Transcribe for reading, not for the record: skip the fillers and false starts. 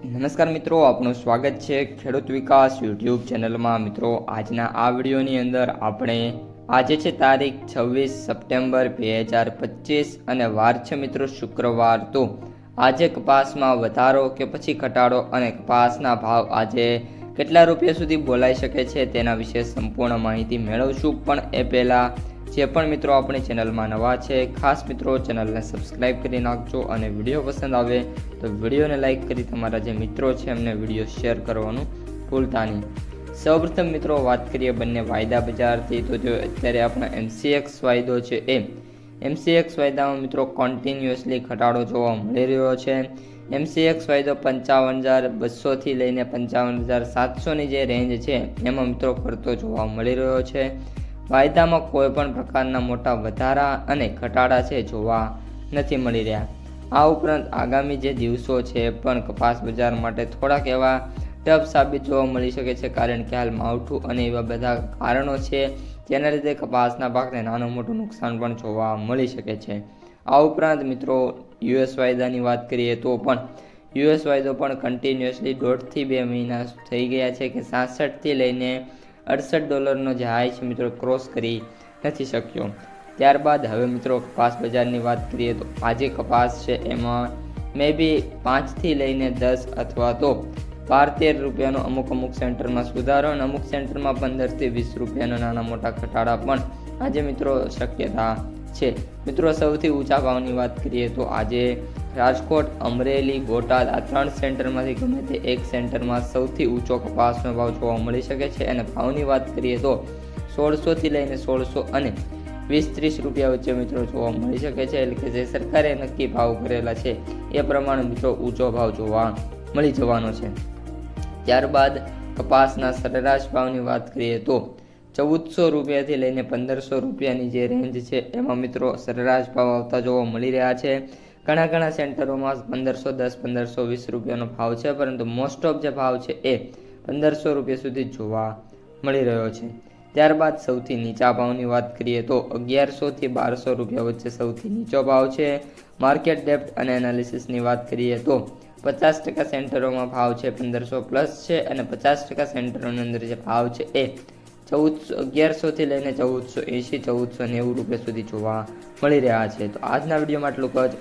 નમસ્કાર મિત્રો, આપનું સ્વાગત છે ખેડૂત વિકાસ યુટ્યુબ ચેનલમાં। મિત્રો, આજના આ વિડીયોની અંદર આપણે આજે છે તારીખ 26 સપ્ટેમ્બર 2025 અને વાર છે મિત્રો શુક્રવાર। તો આજે કપાસમાં વધારો કે પછી ઘટાડો અને કપાસના ભાવ આજે કેટલા રૂપિયા સુધી બોલાઈ શકે છે તેના વિશે સંપૂર્ણ માહિતી મેળવશું। પણ એ પહેલાં જે પણ મિત્રો આપણી ચેનલમાં નવા છે ખાસ મિત્રો ચેનલને સબસ્ક્રાઈબ કરી નાખજો અને વિડીયો પસંદ આવે તો વિડીયોને લાઇક કરી તમારા જે મિત્રો છે એમને વિડીયો શેર કરવાનું ભૂલતા નહીં। સૌપ્રથમ મિત્રો વાત કરીએ બંને વાયદા બજારથી। તો જો અત્યારે આપણો MCX વાયદો છે એ MCX વાયદામાં મિત્રો કન્ટિન્યુઅસલી ઘટાડો જોવા મળી રહ્યો છે। MCX વાયદો 55,200થી લઈને 55,700ની જે રેન્જ છે એમાં મિત્રો ફરતો જોવા મળી રહ્યો છે। વાયદામાં કોઈ પણ પ્રકારના મોટા વધારા અને ઘટાડા છે જોવા નથી મળી રહ્યા। આ ઉપરાંત આગામી જે દિવસો છે પણ કપાસ બજાર માટે થોડાક એવા ટફ સાબિત જોવા મળી શકે છે, કારણ કે હાલ માવઠું અને એવા બધા કારણો છે જેના લીધે કપાસના પાકને નાનું મોટું નુકસાન પણ જોવા મળી શકે છે। આ ઉપરાંત મિત્રો US વાયદાની વાત કરીએ તો પણ US વાયદો પણ કન્ટિન્યુઅસલી 1.5 થી 2 મહિના થઈ ગયા છે કે 66થી લઈને $68 જે હાઈ છે મિત્રો ક્રોસ કરી નથી શક્યો। ત્યારબાદ હવે મિત્રો કપાસ બજારની વાત કરીએ તો આજે કપાસ છે એમાં મે બી 5થી લઈને 10 અથવા તો 12-13 રૂપિયાનો અમુક સેન્ટરમાં સુધારો અને અમુક સેન્ટરમાં 15થી 20 રૂપિયાનો નાના મોટા ઘટાડા પણ આજે મિત્રો શક્યતા છે। મિત્રો સૌથી ઊંચા ભાવની વાત કરીએ તો આજે રાજકોટ, અમરેલી, બોટાદ આ 3 સેન્ટરમાંથી ગમે તે એક સેન્ટરમાં સૌથી ઊંચો કપાસનો ભાવ જોવા મળી શકે છે અને ભાવની વાત કરીએ તો 1600થી લઈને 1600 અને 20-30 રૂપિયા વચ્ચે મિત્રો જોવા મળી શકે છે। એટલે કે જે સરકારે નક્કી ભાવ કરેલા છે એ પ્રમાણે મિત્રો ઊંચો ભાવ જોવા મળી જવાનો છે। ત્યારબાદ કપાસના સરેરાશ ભાવની વાત કરીએ તો 1400 રૂપિયાથી લઈને 1500 રૂપિયાની જે રેન્જ છે એમાં મિત્રો સરેરાશ ભાવ આવતા જોવા મળી રહ્યા છે। ઘણા સેન્ટરોમાં 1510, 1520 રૂપિયાનો ભાવ છે, પરંતુ મોસ્ટ ઓફ જે ભાવ છે એ 1500 રૂપિયા સુધી જોવા મળી રહ્યો છે। ત્યારબાદ સૌથી નીચા ભાવની વાત કરીએ તો 1100થી 1200 રૂપિયા વચ્ચે સૌથી નીચો ભાવ છે। માર્કેટ ડેપ્થ અને એનાલિસિસની વાત કરીએ તો 50% સેન્ટરોમાં ભાવ છે 1500 પ્લસ છે અને 50% સેન્ટરોની અંદર જે ભાવ છે એ 1100થી લઈને 1480, 1490 રૂપિયા સુધી જોવા મળી રહ્યા છે। તો આજના વિડીયોમાં આટલું જ।